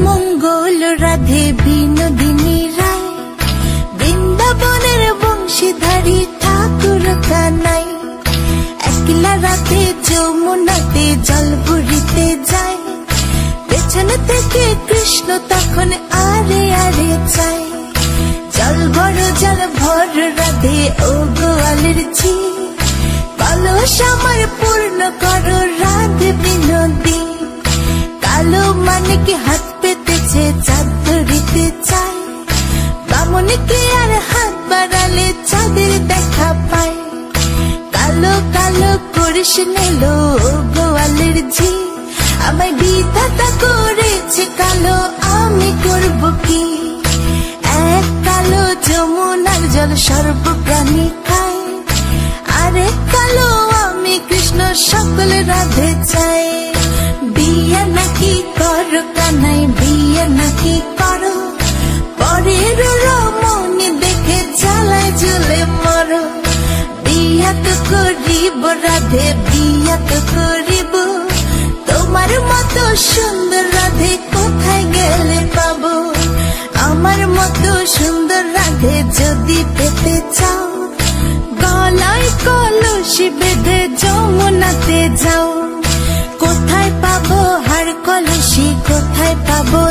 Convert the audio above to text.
মঙ্গল রাধে বিনোদিনী রায়, বৃন্দাবনের বংশীধারী ঠাকুর কানাই। একলা রাতে যমুনাতে জল ভরিতে যায়, পেছন থেকে কৃষ্ণ তখন আরে আরে চায়। জল ভর রাধে ও গোয়ালের ঝি, কলস আমার পূর্ণ করো রাধে বিনোদী। কালো মানিকে হাত পেতেছে চাঁদ ধরিতে চায়, বামুনকে আর হাত বাড়ালে চাঁদের দেখা পায়। কালো কালো করিস নিলো গোয়ালের ঝি, আমায় বিধাতা করেছে কালো, আমি করব কি? এক কালো যমুনার জল সর্ব প্রাণী খায়, আরে কালো আমি কৃষ্ণ সকল রাধে চাই। বিয়ে নাকি করো কানাই, বিয়ে নাকি করো, পরের রমণী দেখে জ্বালায় জ্বলে মরো। বিয়া তো করিব রাধে, বিয়া তো করিব, তোমার মতো সুন্দর রাধে কোথায় গেলে পাবো? আমার মতো সুন্দর রাধে যদি পেতে চাও, গলায় কলসি বেঁধে যমুনাতে যাও। কোথায় পাবো হার কলসি, কোথায় পাবো